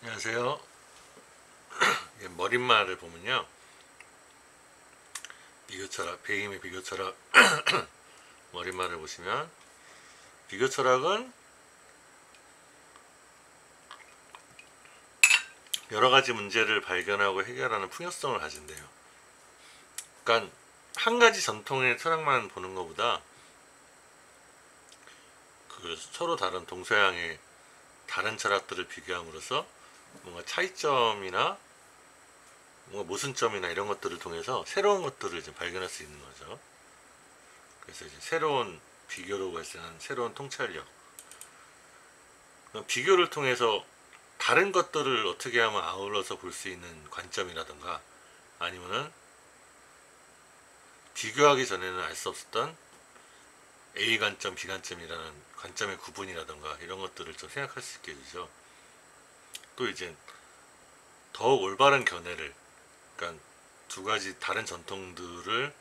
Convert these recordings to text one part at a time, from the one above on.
안녕하세요. 머릿말을 보면요, 비교철학, 베임의 비교철학 머릿말을 보시면, 비교철학은 여러 가지 문제를 발견하고 해결하는 풍요성을 가진대요. 그러니까 한 가지 전통의 철학만 보는 것보다 그 서로 다른 동서양의 다른 철학들을 비교함으로써 뭔가 차이점이나 뭔가 모순점이나 이런 것들을 통해서 새로운 것들을 이제 발견할 수 있는 거죠. 그래서 이제 새로운 비교로 발생한 새로운 통찰력, 비교를 통해서 다른 것들을 어떻게 하면 아울러서 볼 수 있는 관점이라던가, 아니면은 비교하기 전에는 알 수 없었던 A 관점, B 관점이라는 관점의 구분이라던가 이런 것들을 좀 생각할 수 있게 되죠. 또 이제 더욱 올바른 견해를, 그러니까 두 가지 다른 전통들을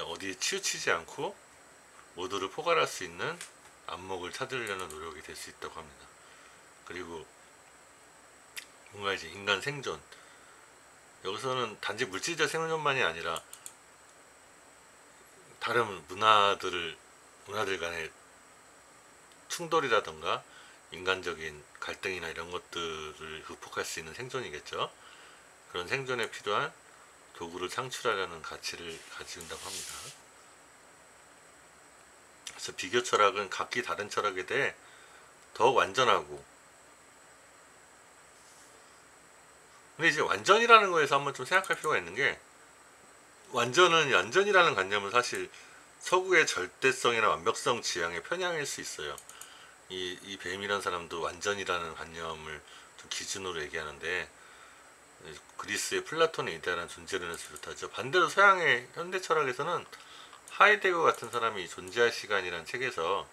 어디에 치우치지 않고 모두를 포괄할 수 있는 안목을 찾으려는 노력이 될 수 있다고 합니다. 그리고 뭔가 이제 인간 생존, 여기서는 단지 물질적 생존만이 아니라 다른 문화들 간의 충돌이라던가 인간적인 갈등이나 이런 것들을 극복할 수 있는 생존이겠죠. 그런 생존에 필요한 도구를 창출하려는 가치를 가진다고 합니다. 그래서 비교 철학은 각기 다른 철학에 대해 더욱 완전하고, 근데 이제 완전이라는 거에서 한번 좀 생각할 필요가 있는 게, 완전이라는 관념은 사실 서구의 절대성이나 완벽성 지향에 편향일 수 있어요. 이 뱀이라는 사람도 완전이라는 관념을 좀 기준으로 얘기하는데, 그리스의 플라톤의 이데아라는 존재론에서 비롯하죠. 반대로 서양의 현대 철학에서는 하이데거 같은 사람이 존재할 시간이라는 책에서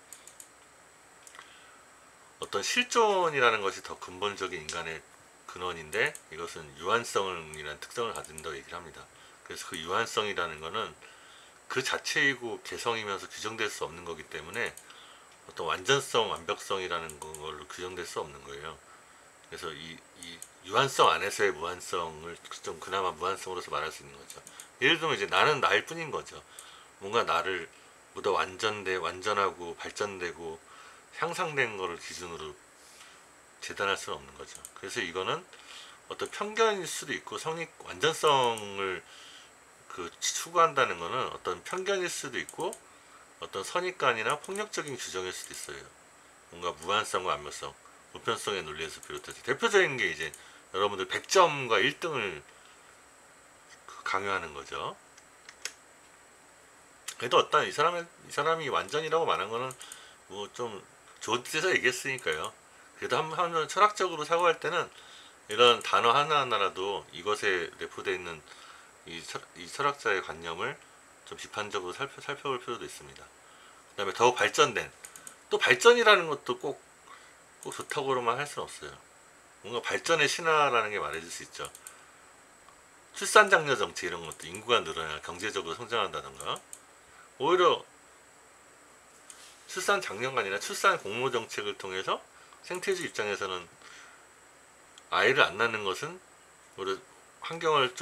어떤 실존이라는 것이 더 근본적인 인간의 근원인데, 이것은 유한성이라는 특성을 가진다고 얘기를 합니다. 그래서 그 유한성이라는 것은 그 자체이고 개성이면서 규정될 수 없는 거기 때문에 어떤 완전성, 완벽성이라는 걸로 규정될 수 없는 거예요. 그래서 이 유한성 안에서의 무한성을 좀 그나마 무한성으로서 말할 수 있는 거죠. 예를 들면 이제 나는 나일 뿐인 거죠. 뭔가 나를 보다 완전하고 발전되고 향상된 거를 기준으로 재단할 수는 없는 거죠. 그래서 이거는 어떤 편견일 수도 있고, 완전성을 추구한다는 거는 어떤 편견일 수도 있고, 어떤 선입관이나 폭력적인 규정일 수도 있어요. 뭔가 무한성과 완벽성, 보편성의 논리에서 비롯해서 대표적인 게 이제 여러분들 100점과 1등을 강요하는 거죠. 그래도 어떤 이 사람이 완전이라고 말한 거는 뭐 좀 좋은 뜻에서 얘기했으니까요. 그래도 한번 철학적으로 사고할 때는 이런 단어 하나하나라도 이것에 내포되어 있는 이 철학자의 관념을 좀 비판적으로 살펴볼 필요도 있습니다. 그 다음에 더욱 발전된, 또 발전이라는 것도 꼭 좋다고만 할 수는 없어요. 뭔가 발전의 신화라는 게 말해줄 수 있죠. 출산 장려 정책 이런 것도 인구가 늘어야 경제적으로 성장한다던가, 오히려 출산 장려가 아니라 출산 공모 정책을 통해서 생태주 입장에서는 아이를 안 낳는 것은 오히려 환경을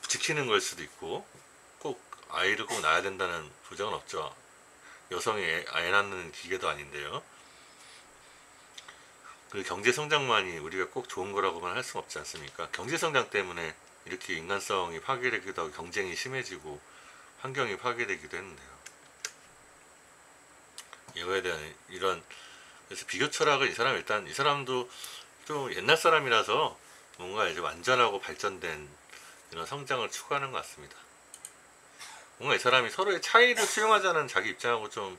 지키는 걸 수도 있고, 꼭 아이를 꼭 낳아야 된다는 보장은 없죠. 여성이 애 낳는 기계도 아닌데요. 그 경제 성장만이 우리가 꼭 좋은 거라고만 할 수는 없지 않습니까? 경제 성장 때문에 이렇게 인간성이 파괴되기도 하고 경쟁이 심해지고 환경이 파괴되기도 했는데요. 이거에 대한 그래서 비교 철학을 이 사람도 좀 옛날 사람이라서 뭔가 이제 완전하고 발전된 이런 성장을 추구하는 것 같습니다. 뭔가 이 사람이 서로의 차이를 수용하자는 자기 입장하고 좀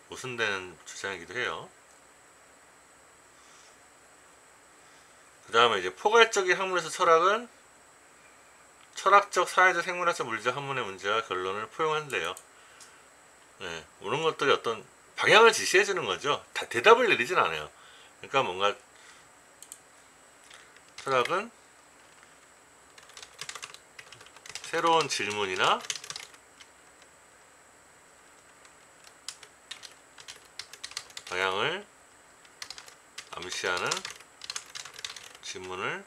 모순되는 주장이기도 해요. 그 다음에 이제 포괄적인 학문에서 철학은 철학적, 사회적, 생물학적, 물리적 학문의 문제와 결론을 포용한대요. 네, 이런 것들이 어떤 방향을 지시해주는 거죠. 다 대답을 내리진 않아요. 그러니까 뭔가 철학은 새로운 질문이나 방향을 암시하는 지문을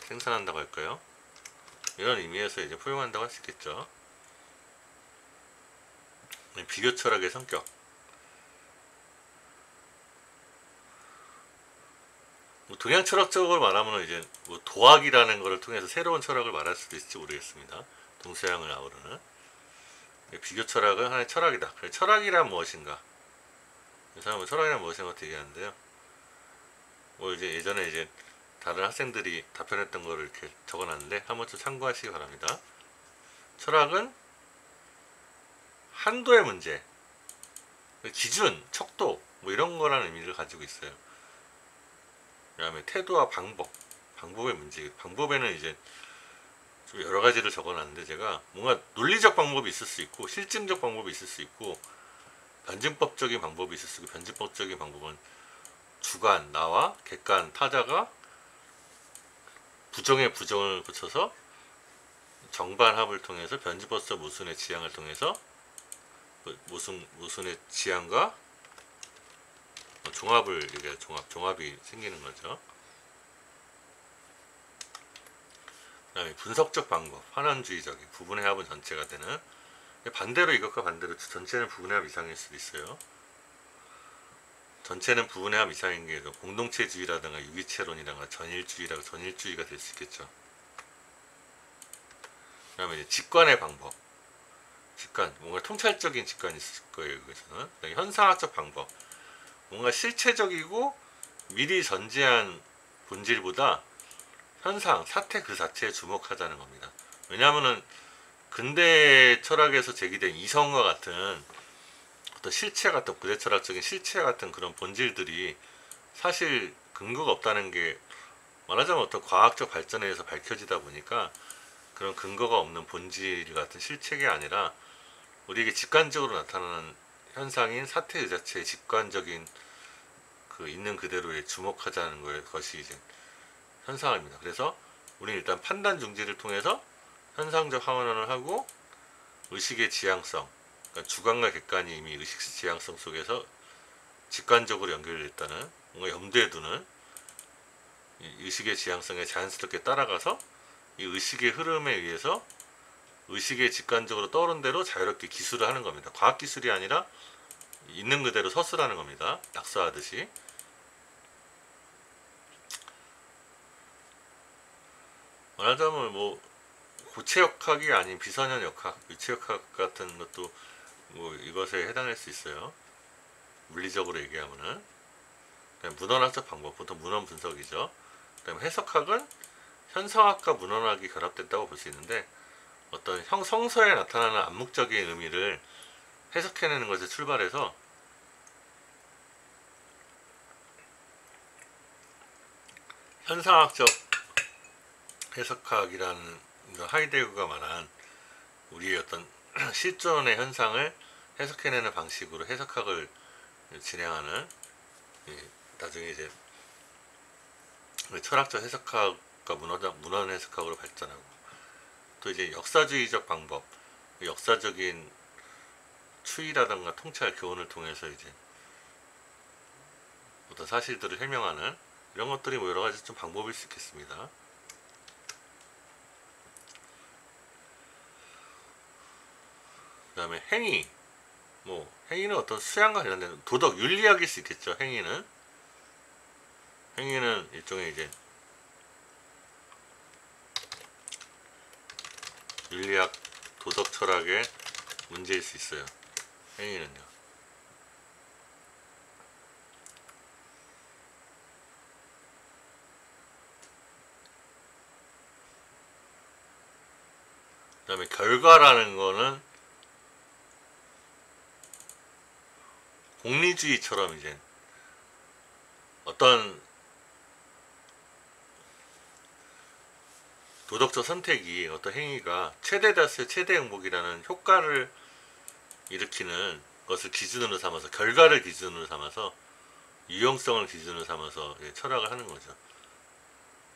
생산한다고 할까요? 이런 의미에서 이제 포용한다고 할 수 있겠죠. 비교 철학의 성격. 뭐 동양 철학적으로 말하면 이제 뭐 도학이라는 것을 통해서 새로운 철학을 말할 수도 있을지 모르겠습니다. 동서양을 아우르는 비교 철학은 하나의 철학이다. 철학이란 무엇인가? 이 사람은 철학이란 무엇인가 얘기하는데요. 뭐 이제 예전에 이제 다른 학생들이 답변했던 거를 이렇게 적어놨는데 한번 좀 참고하시기 바랍니다. 철학은 한도의 문제, 기준, 척도 뭐 이런 거라는 의미를 가지고 있어요. 그 다음에 태도와 방법의 문제. 방법에는 이제 좀 여러 가지를 적어놨는데 제가 뭔가 논리적 방법이 있을 수 있고 실증적 방법이 있을 수 있고 변증법적인 방법이 있을 수 있고 변증법적인 방법은 주관, 나와 객관, 타자가 부정에 부정을 붙여서 정반합을 통해서 변증법적 모순의 지향을 통해서 모순의 지향과 종합을 이게 종합이 생기는 거죠. 그다음에 분석적 방법, 환원주의적인 부분의 합은 전체가 되는. 반대로 이것과 반대로 전체는 부분의 합 이상일 수도 있어요. 전체는 부분의 합 이상인 게 공동체주의라든가 유기체론이라든가 전일주의가 될 수 있겠죠. 그 다음에 이제 직관의 방법, 직관, 뭔가 통찰적인 직관이 있을 거예요. 여기서는 현상학적 방법, 뭔가 실체적이고 미리 전제한 본질보다 현상, 사태 그 자체에 주목하자는 겁니다. 왜냐하면은 근대 철학에서 제기된 이성과 같은 어떤 실체 같은 고대 철학적인 실체 같은 그런 본질들이 사실 근거가 없다는 게 말하자면 어떤 과학적 발전에 의해서 밝혀지다 보니까 그런 근거가 없는 본질 같은 실체가 아니라 우리에게 직관적으로 나타나는 현상인 사태 그 자체의 직관적인 그 있는 그대로에 주목하자는 것이 이제 현상입니다. 그래서 우리는 일단 판단 중지를 통해서 현상적 하원을 하고 의식의 지향성, 그러니까 주관과 객관이 이미 의식 지향성 속에서 직관적으로 연결됐다는 뭔가 염두에 두는 의식의 지향성에 자연스럽게 따라가서 이 의식의 흐름에 의해서 의식의 직관적으로 떠오른 대로 자유롭게 기술을 하는 겁니다. 과학기술이 아니라 있는 그대로 서술하는 겁니다. 낙서하듯이. 말하자면 뭐 고체역학이 아닌 비선현역학, 유체역학 같은 것도 뭐 이것에 해당할 수 있어요. 물리적으로 얘기하면은. 문헌학적 방법, 보통 문헌 분석이죠. 그다음에 해석학은 현상학과 문헌학이 결합됐다고 볼 수 있는데 어떤 성서에 나타나는 암묵적인 의미를 해석해내는 것에 출발해서 현상학적 해석학이라는 하이데거가 말한 우리의 어떤 실존의 현상을 해석해내는 방식으로 해석학을 진행하는, 나중에 이제 철학적 해석학과 문헌 해석학으로 발전하고, 또 이제 역사주의적 방법, 역사적인 추이라든가 통찰 교훈을 통해서 이제 어떤 사실들을 해명하는 이런 것들이 뭐 여러 가지 좀 방법일 수 있겠습니다. 그 다음에 행위, 뭐 행위는 어떤 수양과 관련된 도덕, 윤리학일 수 있겠죠. 행위는 일종의 이제 윤리학, 도덕 철학의 문제일 수 있어요. 행위는요. 그 다음에 결과라는 거는 공리주의처럼 이제 어떤 도덕적 선택이, 어떤 행위가 최대 다수의 최대 행복이라는 효과를 일으키는 것을 기준으로 삼아서, 결과를 기준으로 삼아서, 유용성을 기준으로 삼아서 철학을 하는 거죠.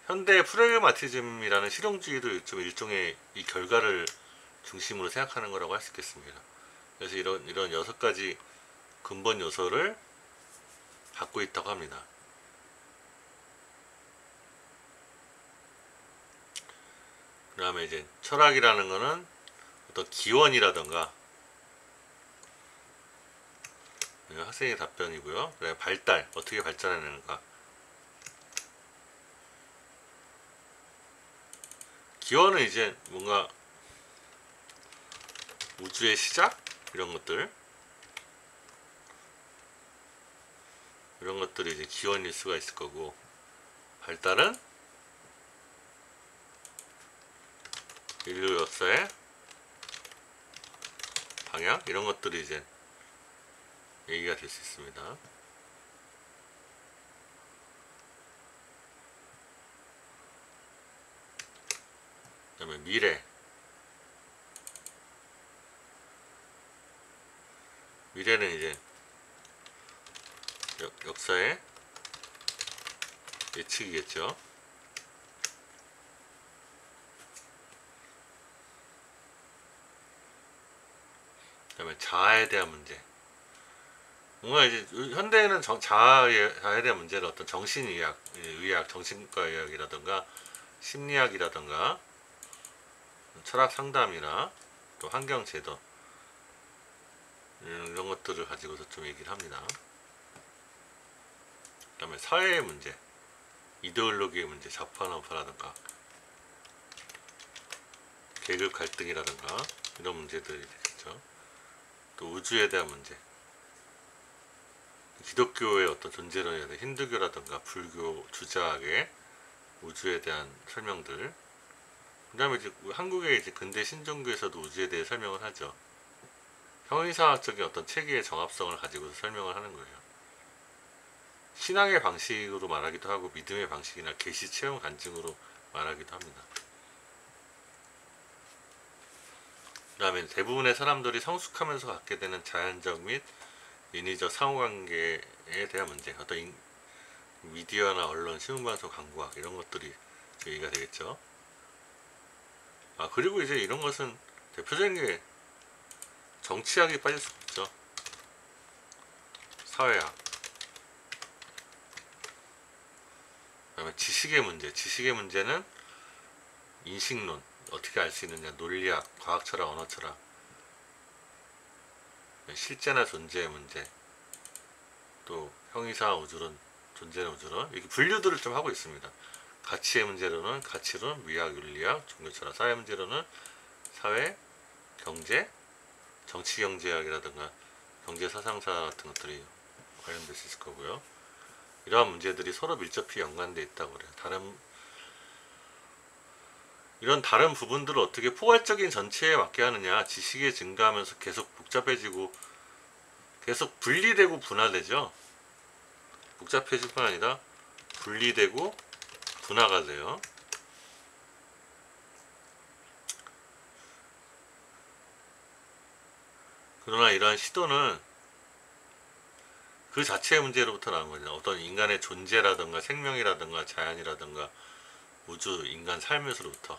현대 프라그마티즘이라는 실용주의도 좀 일종의 이 결과를 중심으로 생각하는 거라고 할 수 있겠습니다. 그래서 이런 6가지 근본 요소를 갖고 있다고 합니다. 그 다음에 이제 철학이라는 거는 어떤 기원이라던가, 학생의 답변이고요. 그다음에 발달, 어떻게 발전하는가. 기원은 이제 뭔가 우주의 시작? 이런 것들이 이제 기원일 수가 있을 거고, 발달은 인류 역사의 방향? 이런 것들이 이제 얘기가 될 수 있습니다. 그 다음에 미래는 이제 역사의 예측이겠죠. 그 다음에 자아에 대한 문제. 뭔가 이제 현대에는 자아에 대한 문제를 어떤 의학, 정신과 의학이라든가 심리학이라든가 철학 상담이나 또 환경 제도 이런 것들을 가지고서 좀 얘기를 합니다. 그 다음에 사회의 문제, 이데올로기의 문제, 좌파우파라든가 계급 갈등이라든가 이런 문제들이 되겠죠. 또 우주에 대한 문제, 기독교의 어떤 존재론이라든가 힌두교라든가 불교 주자학의 우주에 대한 설명들. 그 다음에 이제 한국의 이제 근대 신종교에서도 우주에 대해 설명을 하죠. 형이상학적인 어떤 체계의 정합성을 가지고서 설명을 하는 거예요. 신앙의 방식으로 말하기도 하고 믿음의 방식이나 계시 체험 간증으로 말하기도 합니다. 그 다음에 대부분의 사람들이 성숙하면서 갖게 되는 자연적 및 인위적 상호관계에 대한 문제, 어떤 미디어나 언론, 신문방송, 광고학 이런 것들이 얘기가 되겠죠. 그리고 이제 이런 것은 대표적인 게 정치학이 빠질 수 없죠. 사회학. 그다음에 지식의 문제는 인식론, 어떻게 알 수 있느냐, 논리학, 과학철학, 언어철학, 실제나 존재의 문제, 또 형이상학 우주론, 존재나 우주론, 이렇게 분류들을 좀 하고 있습니다. 가치의 문제로는 가치론, 미학, 윤리학, 종교철학, 사회 문제로는 사회, 경제, 정치경제학이라든가 경제사상사 같은 것들이 관련될 수 있을 거고요. 이러한 문제들이 서로 밀접히 연관되어 있다고 그래요. 이런 다른 부분들을 어떻게 포괄적인 전체에 맞게 하느냐. 지식이 증가하면서 계속 복잡해지고 계속 분리되고 분화되죠. 복잡해질 뿐 아니라 분리되고 분화가 돼요. 그러나 이러한 시도는 그 자체의 문제로부터 나온 거죠. 어떤 인간의 존재라든가 생명이라든가 자연이라든가 우주, 인간 삶에서부터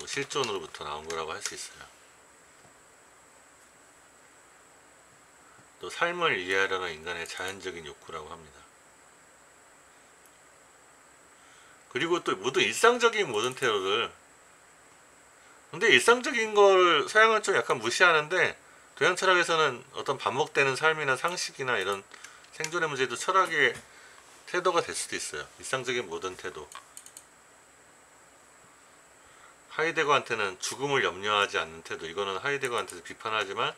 실존으로부터 나온 거라고 할 수 있어요. 또 삶을 이해하려는 인간의 자연적인 욕구라고 합니다. 그리고 또 모든 태도들, 근데 일상적인 걸 서양은 좀 약간 무시하는데 동양 철학에서는 어떤 반복되는 삶이나 상식이나 이런 생존의 문제도 철학의 태도가 될 수도 있어요. 일상적인 모든 태도. 하이데거한테는 죽음을 염려하지 않는 태도, 이거는 하이데거한테서 비판하지만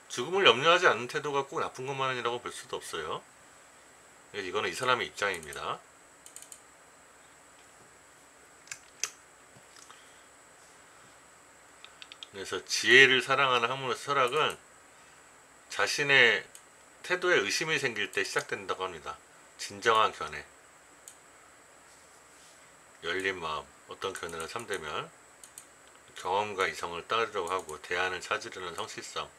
죽음을 염려하지 않는 태도가 꼭 나쁜 것만이라고 볼 수도 없어요. 이거는 이 사람의 입장입니다. 그래서 지혜를 사랑하는 학문의 철학은 자신의 태도에 의심이 생길 때 시작된다고 합니다. 진정한 견해, 열린 마음, 어떤 견해를 참되면 경험과 이성을 따르려고 하고 대안을 찾으려는 성실성,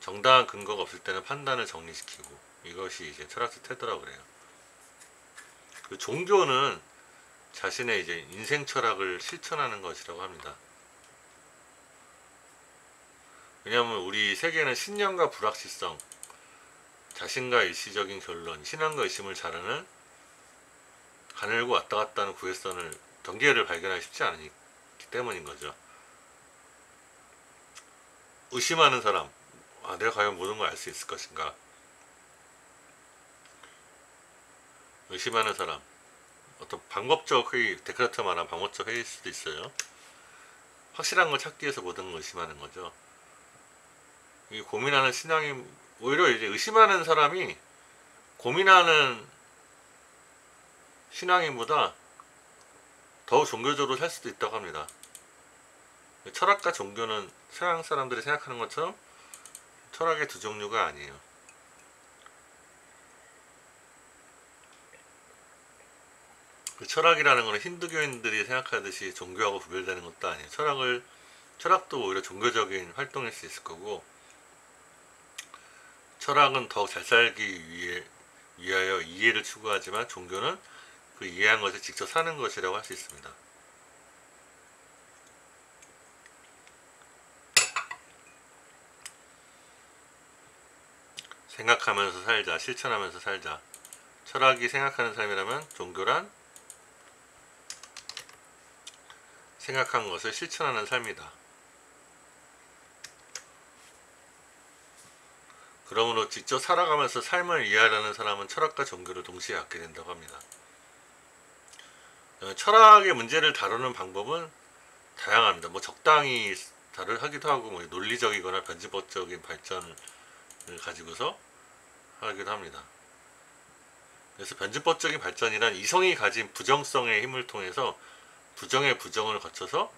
정당한 근거가 없을 때는 판단을 정리시키고, 이것이 이제 철학적 태도라고 그래요. 그 종교는 자신의 이제 인생 철학을 실천하는 것이라고 합니다. 왜냐하면 우리 세계는 신념과 불확실성, 자신과 일시적인 결론, 신앙과 의심을 자르는 가늘고 왔다 갔다 하는 구애선을 경계를 발견하기 쉽지 않기 때문인 거죠. 의심하는 사람, 내가 과연 모든 걸 알 수 있을 것인가? 의심하는 사람, 어떤 방법적 회의, 데카르트가 말한 방법적 회의일 수도 있어요. 확실한 걸 찾기 위해서 모든 걸 의심하는 거죠. 이 고민하는 신앙이, 오히려 이제 의심하는 사람이 고민하는 신앙인보다 더 종교적으로 살 수도 있다고 합니다. 철학과 종교는 서양 사람들이 생각하는 것처럼 철학의 두 종류가 아니에요. 그 철학이라는 것은 힌두교인들이 생각하듯이 종교하고 구별되는 것도 아니에요. 철학도 오히려 종교적인 활동일 수 있을 거고, 철학은 더 잘 살기 위하여 이해를 추구하지만 종교는 그 이해한 것을 직접 사는 것이라고 할 수 있습니다. 생각하면서 살자, 실천하면서 살자. 철학이 생각하는 삶이라면 종교란 생각한 것을 실천하는 삶이다. 그러므로 직접 살아가면서 삶을 이해하려는 사람은 철학과 종교를 동시에 갖게 된다고 합니다. 철학의 문제를 다루는 방법은 다양합니다. 적당히 하기도 하고, 논리적이거나 변증법적인 발전을 가지고서 하기도 합니다. 그래서 변증법적인 발전이란 이성이 가진 부정성의 힘을 통해서 부정의 부정을 거쳐서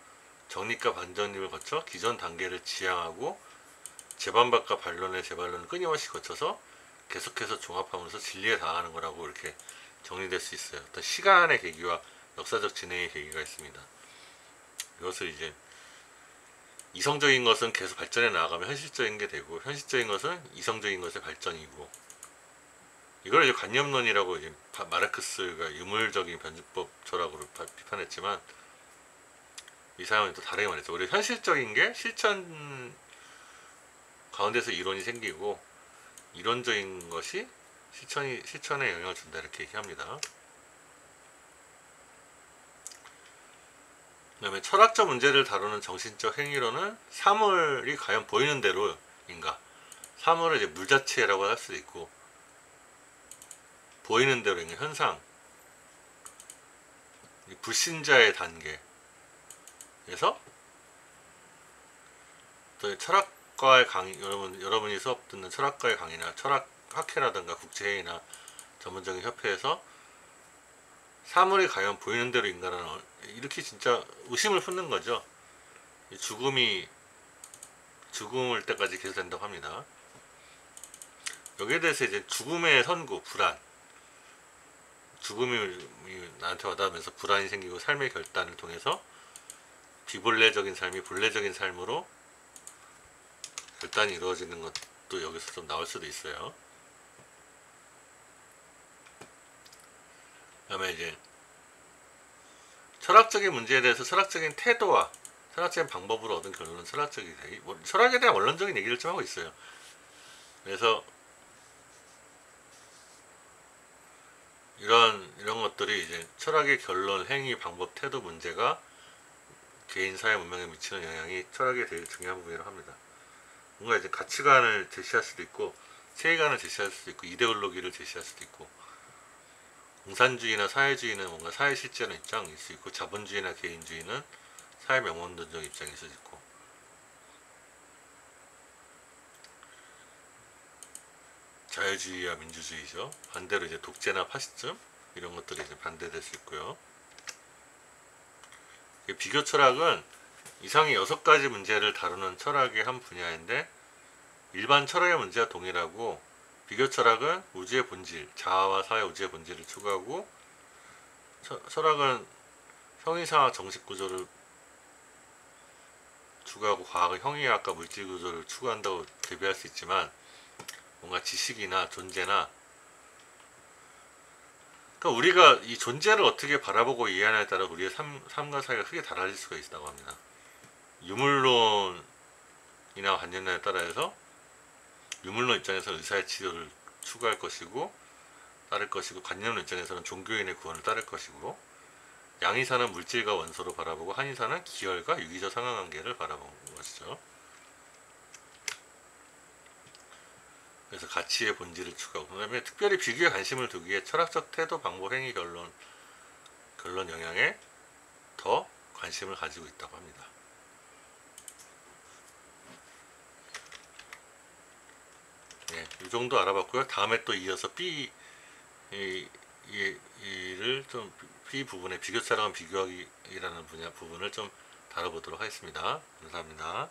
정립과 반정립을 거쳐 기존 단계를 지향하고 재반박과 반론의 재반론을 끊임없이 거쳐서 계속해서 종합하면서 진리에 닿아가는 거라고 이렇게 정리될 수 있어요. 어떤 시간의 계기와 역사적 진행의 계기가 있습니다. 이것을 이제 이성적인 것은 계속 발전해 나아가면 현실적인 게 되고, 현실적인 것은 이성적인 것의 발전이고, 이걸 이제 관념론이라고 이제 마르크스가 유물적인 변증법 철학으로 비판했지만, 이 사람은 또 다르게 말했죠. 우리 현실적인 게 실천 가운데서 이론이 생기고, 이론적인 것이 실천에 영향을 준다, 이렇게 얘기합니다. 그 다음에 철학적 문제를 다루는 정신적 행위로는 사물이 과연 보이는 대로인가, 사물을 이제 물 자체라고 할 수도 있고, 보이는 대로인 현상, 불신자의 단계, 그래서 또 철학과의 강의, 여러분이 수업 듣는 철학과의 강의나 철학학회라든가 국제회의나 전문적인 협회에서 사물이 과연 보이는 대로인가라는, 이렇게 진짜 의심을 품는 거죠. 죽음을 때까지 계속된다고 합니다. 여기에 대해서 이제 죽음의 선고, 불안, 죽음이 나한테 와닿으면서 불안이 생기고 삶의 결단을 통해서 비본래적인 삶이 본래적인 삶으로 결단이 이루어지는 것도 여기서 좀 나올 수도 있어요. 그 다음에 이제 철학적인 문제에 대해서 철학적인 태도와 철학적인 방법으로 얻은 결론은 철학에 대한 원론적인 얘기를 좀 하고 있어요. 그래서 이런 것들이 이제 철학의 결론, 행위, 방법, 태도 문제가 개인 사회 문명에 미치는 영향이 철학에 되게 중요한 부분이라고 합니다. 뭔가 이제 가치관을 제시할 수도 있고, 세계관을 제시할 수도 있고, 이데올로기를 제시할 수도 있고, 공산주의나 사회주의는 뭔가 사회 실제는 입장일 수 있고, 자본주의나 개인주의는 사회 명원론적 입장일 수 있고, 자유주의와 민주주의죠. 반대로 이제 독재나 파시즘 이런 것들이 이제 반대될 수 있고요. 비교 철학은 이상의 6가지 문제를 다루는 철학의 한 분야인데, 일반 철학의 문제와 동일하고, 비교 철학은 우주의 본질, 자아와 사회 우주의 본질을 추구하고, 철학은 형이상학 정식 구조를 추구하고, 과학은 형이학과 물질 구조를 추구한다고 대비할 수 있지만, 뭔가 지식이나 존재나, 그러니까 우리가 이 존재를 어떻게 바라보고 이해하냐에 따라 우리의 삶과 사회가 크게 달라질 수가 있다고 합니다. 유물론이나 관념론에 따라서 유물론 입장에서 의사의 치료를 추구할 것이고 따를 것이고, 관념 입장에서는 종교인의 구원을 따를 것이고, 양이사는 물질과 원소로 바라보고 한이사는 기혈과 유기적 상하관계를 바라보는 것이죠. 그래서 가치의 본질을 추구하고, 그 다음에 특별히 비교에 관심을 두기에 철학적 태도, 방법, 행위, 결론 영향에 더 관심을 가지고 있다고 합니다. 네, 이 정도 알아봤고요. 다음에 또 이어서 B를 좀 B 부분의 비교차랑은 비교하기라는 부분을 좀 다뤄보도록 하겠습니다. 감사합니다.